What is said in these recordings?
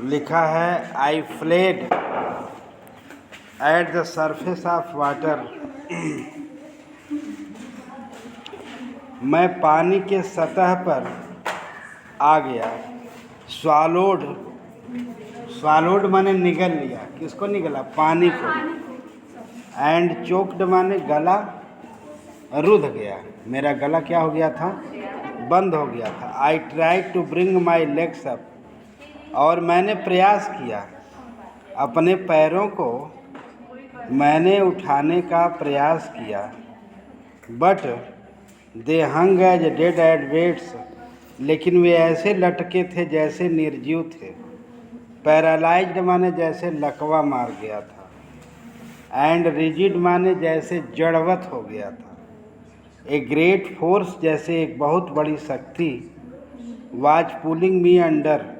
लिखा है I floated at the surface of water. मैं पानी के सतह पर आ गया। स्वालोड माने निगल लिया। किसको निगला? पानी को। एंड चोक्ड माने गला रुध गया। मेरा गला क्या हो गया था? बंद हो गया था। I tried to bring my legs up, और मैंने प्रयास किया, अपने पैरों को मैंने उठाने का प्रयास किया। But they hung as dead at weights, लेकिन वे ऐसे लटके थे जैसे निर्जीव थे। पैरालाइज्ड माने जैसे लकवा मार गया था। एंड रिजिड माने जैसे जड़वत हो गया था। ए ग्रेट फोर्स जैसे एक बहुत बड़ी शक्ति, वाज पुलिंग मी अंडर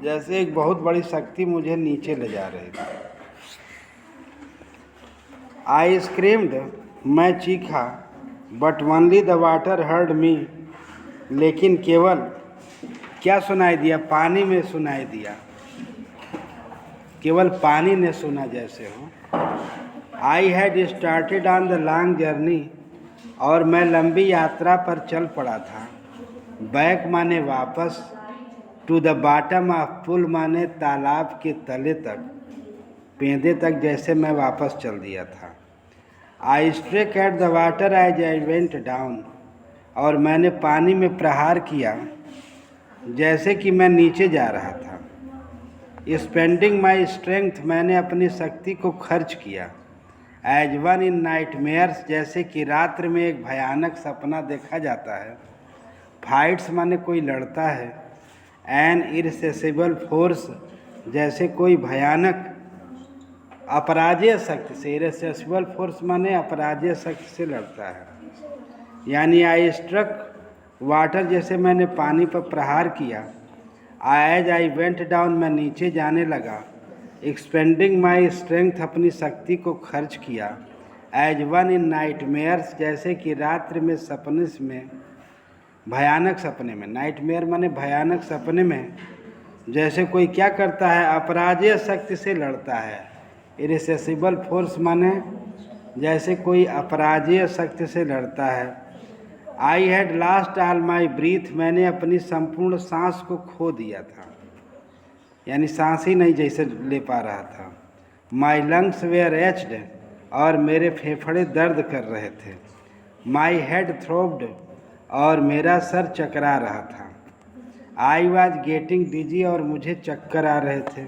जैसे एक बहुत बड़ी शक्ति मुझे नीचे ले जा रही थी। आई स्क्रीम्ड, मैं चीखा। But only the water heard me, लेकिन केवल क्या सुनाई दिया? पानी में सुनाई दिया। केवल पानी ने सुना जैसे हो। I had started on the long journey, और मैं लंबी यात्रा पर चल पड़ा था। बैक माने वापस, टू द बॉटम ऑफ पुल माने तालाब के तले तक, पेंदे तक जैसे मैं वापस चल दिया था। I struck at the water as I went down, और मैंने पानी में प्रहार किया जैसे कि मैं नीचे जा रहा था। स्पेंडिंग माई स्ट्रेंथ, मैंने अपनी शक्ति को खर्च किया। एज वन इन नाइटमेयर्स, जैसे कि रात्र में एक भयानक सपना देखा जाता है। फाइट्स माने कोई लड़ता है। एन इरसेसिबल फोर्स, जैसे कोई भयानक अपराजेय शक्ति से। इरसेसिबल फोर्स माने अपराजेय शक्ति से लड़ता है। यानी आई स्ट्रक वाटर, जैसे मैंने पानी पर प्रहार किया। एज आई वेंट डाउन, मैं नीचे जाने लगा। एक्सपेंडिंग माई स्ट्रेंथ, अपनी शक्ति को खर्च किया। एज वन इन नाइटमेयर्स, जैसे कि रात्रि में सपने में, भयानक सपने में। नाइटमेयर माने भयानक सपने में जैसे कोई क्या करता है? अपराजेय शक्ति से लड़ता है। इरसेसिबल फोर्स माने जैसे कोई अपराजेय शक्ति से लड़ता है। I had lost all my breath, मैंने अपनी संपूर्ण सांस को खो दिया था। यानी सांस ही नहीं जैसे ले पा रहा था। माई लंग्स वेयर एच्ड, और मेरे फेफड़े दर्द कर रहे थे। माई हेड थ्रोब्ड, और मेरा सर चकरा रहा था। आई वॉज गेटिंग डिजी, और मुझे चक्कर आ रहे थे।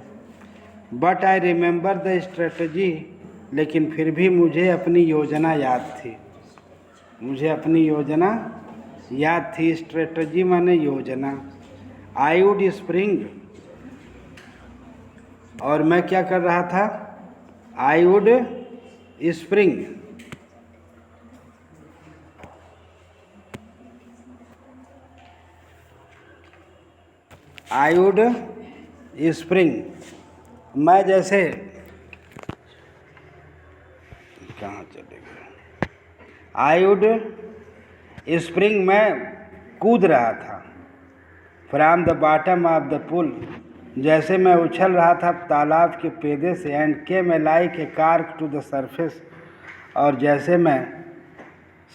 But I remember the strategy, लेकिन फिर भी मुझे अपनी योजना याद थी। मुझे अपनी योजना याद थी। स्ट्रेटजी माने योजना। आई वुड स्प्रिंग, और मैं क्या कर रहा था? I would spring. I would spring, मैं जैसे कहाँ चले गए? आई वुड स्प्रिंग, मैं कूद रहा था। From the bottom of the pool, जैसे मैं उछल रहा था तालाब के पेदे से। And came like a cork to the surface, और जैसे मैं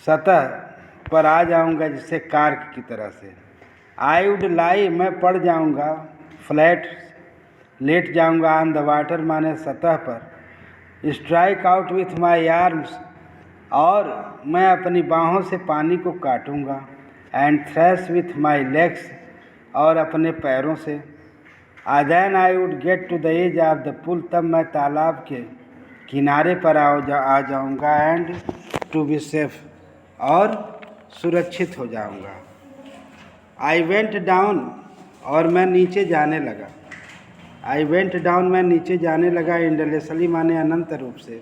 सतह पर आ जाऊंगा जैसे कार्क की तरह से। आई वुड लाई, मैं पड़ जाऊंगा। फ्लैट, लेट जाऊंगा। ऑन द वाटर माने सतह पर। Strike out with my arms, और मैं अपनी बाहों से पानी को काटूंगा। And thrash with my legs, और अपने पैरों से। Then I would get to the edge of the pool, तब मैं तालाब के किनारे पर आ जाऊंगा। एंड टू बी सेफ, और सुरक्षित हो जाऊंगा। आई वेंट डाउन, और मैं नीचे जाने लगा। आई वेंट डाउन, मैं नीचे जाने लगा। इंडलेसली माने अनंत रूप से।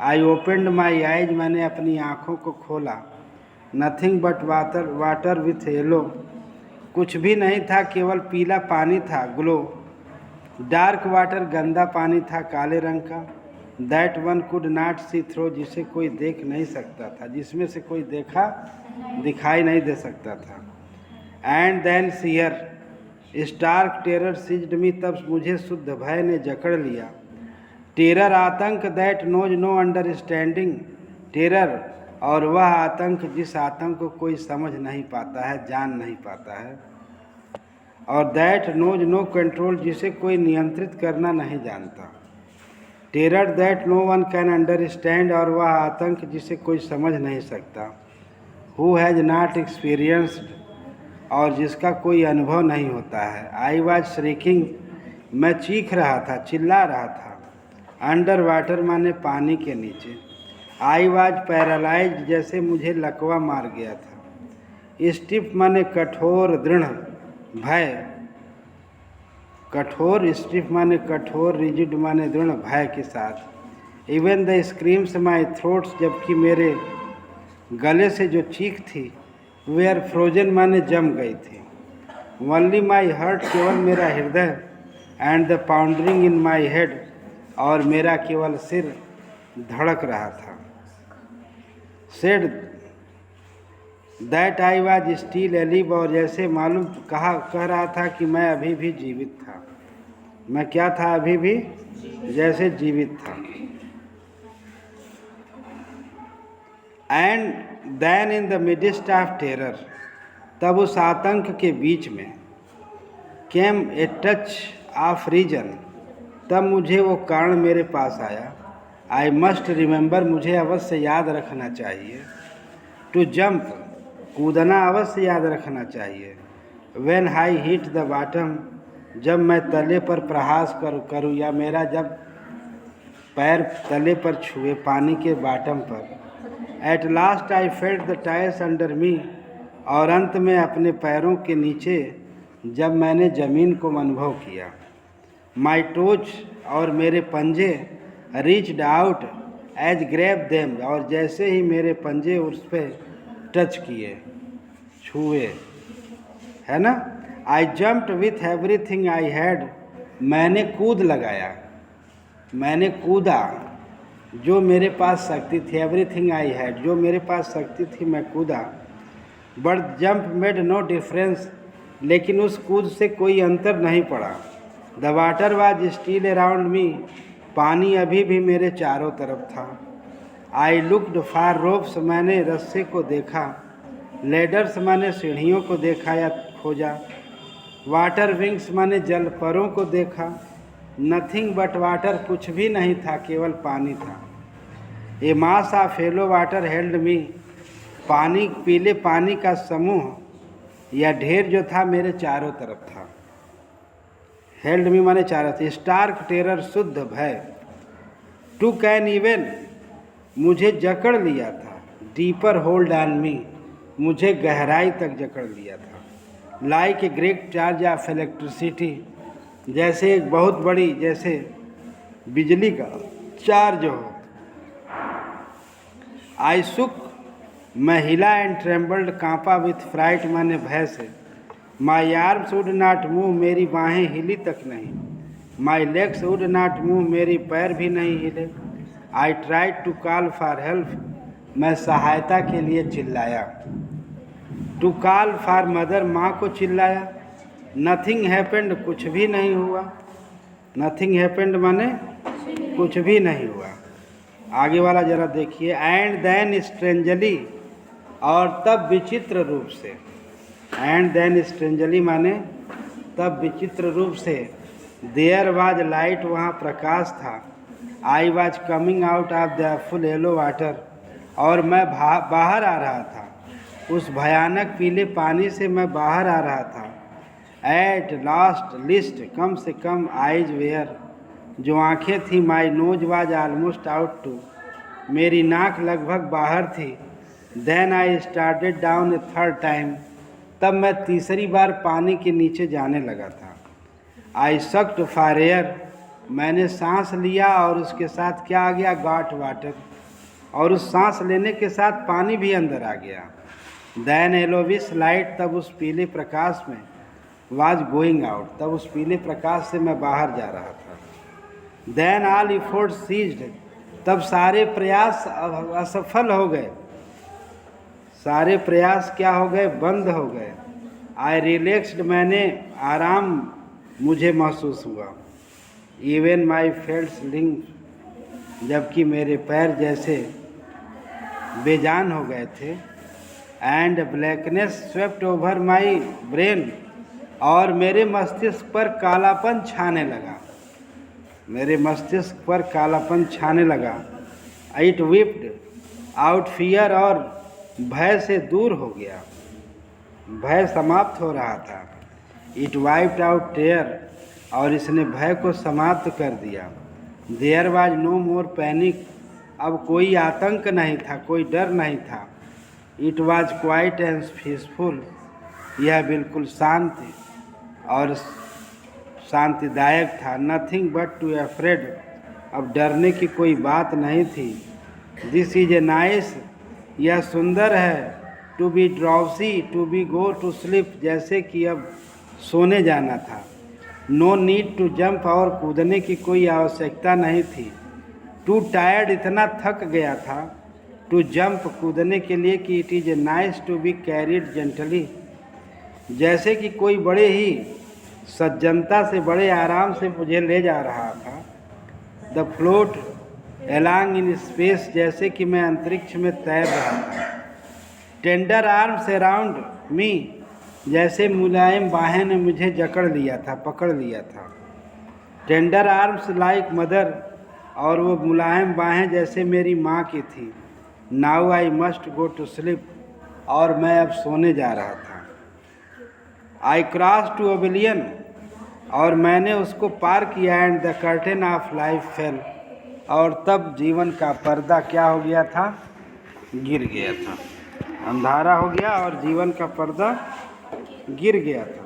आई ओपनड माई आइज, मैंने अपनी आँखों को खोला। Nothing but water with yellow, कुछ भी नहीं था, केवल पीला पानी था। ग्लो, डार्क वाटर, गंदा पानी था काले रंग का। That one could not see through, जिसे कोई देख नहीं सकता था, जिसमें से कोई दिखाई नहीं दे सकता था। And then sheer stark terror seized me, तब मुझे शुद्ध भय ने जकड़ लिया। टेरर आतंक that knows no understanding, terror और वह आतंक जिस आतंक को कोई समझ नहीं पाता है, जान नहीं पाता है। और दैट नोज नो कंट्रोल, जिसे कोई नियंत्रित करना नहीं जानता। Terror that no one can understand, और वह आतंक जिसे कोई समझ नहीं सकता। हु हैज़ नॉट एक्सपीरियंस्ड, और जिसका कोई अनुभव नहीं होता है। आई वॉज श्रीकिंग, मैं चीख रहा था, चिल्ला रहा था। अंडर वाटर माने पानी के नीचे। आई वॉज पैरालाइज्ड, जैसे मुझे लकवा मार गया था। स्टिफ माने कठोर, दृढ़, भय। कठोर, स्टिफ माने कठोर, रिजिड माने दृढ़ भय के साथ। Even the screams my throats, जबकि मेरे गले से जो चीख थी, वे आर फ्रोजन माने जम गई थी। ओनली माई हार्ट, केवल मेरा हृदय। And the pounding in my head, और मेरा केवल सिर धड़क रहा था। Said that I was still alive, और जैसे मालूम कह रहा था कि मैं अभी भी जीवित था। मैं क्या था? अभी भी जैसे जीवित था। And then in the midst of terror, तब उस आतंक के बीच में, came a touch of reason, तब मुझे वो कारण मेरे पास आया। आई मस्ट रिमेंबर, मुझे अवश्य याद रखना चाहिए। टू जंप, कूदना अवश्य याद रखना चाहिए। When I hit the bottom, जब मैं तले पर प्रहास करूँ, या मेरा जब पैर तले पर छुए, पानी के बॉटम पर। At last I felt the tyres under मी, और अंत में अपने पैरों के नीचे जब मैंने ज़मीन को अनुभव किया। माई टोज, और मेरे पंजे, reached out as grab them, और जैसे ही मेरे पंजे उस पर टच किए, छुए, है ना। आई jumped with everything I had, मैंने कूद लगाया, मैंने कूदा, जो मेरे पास शक्ति थी। एवरीथिंग आई हैड, जो मेरे पास शक्ति थी, मैं कूदा। But jump made no difference, लेकिन उस कूद से कोई अंतर नहीं पड़ा। The water was still around me, पानी अभी भी मेरे चारों तरफ था। आई लुक्ड फॉर रोप्स, मैंने रस्से को देखा। लेडर्स माने सीढ़ियों को देखा या खोजा। वाटर विंग्स माने जल परों को देखा। नथिंग बट वाटर, कुछ भी नहीं था, केवल पानी था। A mass of yellow water held me, पानी, पीले पानी का समूह या ढेर जो था मेरे चारों तरफ था। हेल्ड मी माने चारों तरफ। स्टार्क टेरर, शुद्ध भय। टू कैन इवन, मुझे जकड़ लिया था। डीपर होल्ड ऑन मी, मुझे गहराई तक जकड़ लिया था। Like a great charge of electricity, जैसे एक बहुत बड़ी, जैसे बिजली का चार्ज हो। आई सुक, मैं हिला। एंड ट्रेम्बल्ड, कांपा। विथ फ्राइट माने भय से। My arms would not move, मेरी बाहें हिली तक नहीं। My legs would not move, मेरी पैर भी नहीं हिले। I tried to call for help, मैं सहायता के लिए चिल्लाया। टू कॉल फॉर मदर, माँ को चिल्लाया। नथिंग हैपेंड, कुछ भी नहीं हुआ। नथिंग हैपेंड माने कुछ भी नहीं हुआ। आगे वाला जरा देखिए। एंड देन स्ट्रेंजली, और तब विचित्र रूप से। एंड देन स्ट्रेंजली माने तब विचित्र रूप से। देयर वाज लाइट, वहाँ प्रकाश था। I was coming out of the full yellow water, और मैं बाहर आ रहा था। उस भयानक पीले पानी से मैं बाहर आ रहा था। एट लास्ट लिस्ट, कम से कम आइज वेयर, जो आँखें थी। My nose was almost out too, मेरी नाक लगभग बाहर थी। Then I started down a third time, तब मैं तीसरी बार पानी के नीचे जाने लगा था। आई सक्ड फॉर एयर, मैंने सांस लिया और उसके साथ क्या आ गया? गॉट वाटर, और उस सांस लेने के साथ पानी भी अंदर आ गया। देन येलोविश लाइट, तब उस पीले प्रकाश में। वाज गोइंग आउट, तब उस पीले प्रकाश से मैं बाहर जा रहा था। देन ऑल इफोर्ट सीज्ड, तब सारे प्रयास असफल हो गए। सारे प्रयास क्या हो गए? बंद हो गए। आई रिलैक्स्ड, मैंने आराम मुझे महसूस हुआ। इवन माई फेल्ट लिंग, जबकि मेरे पैर जैसे बेजान हो गए थे। And blackness swept over my brain, और मेरे मस्तिष्क पर कालापन छाने लगा, मेरे मस्तिष्क पर कालापन छाने लगा। इट विप्ड आउट फियर, और भय से दूर हो गया, भय समाप्त हो रहा था। इट वाइप्ड आउट टेयर, और इसने भय को समाप्त कर दिया। There was no more panic, अब कोई आतंक नहीं था, कोई डर नहीं था। It was quiet and peaceful, यह बिल्कुल शांत और शांतिदायक था। नथिंग बट टू अफ्रेड, अब डरने की कोई बात नहीं थी। दिस इज ए नाइस, यह सुंदर है। To be drowsy, to be go to sleep, जैसे कि अब सोने जाना था। नो नीड टू जंप, और कूदने की कोई आवश्यकता नहीं थी। टू टायर्ड, इतना थक गया था। टू जंप, कूदने के लिए, कि it is a nice to be carried gently, जैसे कि कोई बड़े ही सज्जनता से, बड़े आराम से मुझे ले जा रहा था। The float along in space, जैसे कि मैं अंतरिक्ष में तैर रहा था। टेंडर आर्म्स अराउंड मी, जैसे मुलायम बाहें ने मुझे जकड़ लिया था, पकड़ लिया था। टेंडर आर्म्स लाइक मदर, और वो मुलायम बाहें जैसे मेरी माँ की थी। Now I must go to sleep, और मैं अब सोने जा रहा था। आई क्रॉस टू ओबिलियन, और मैंने उसको पार किया। And the curtain of life fail, और तब जीवन का पर्दा क्या हो गया था? गिर गया था। अंधारा हो गया और जीवन का पर्दा गिर गया था।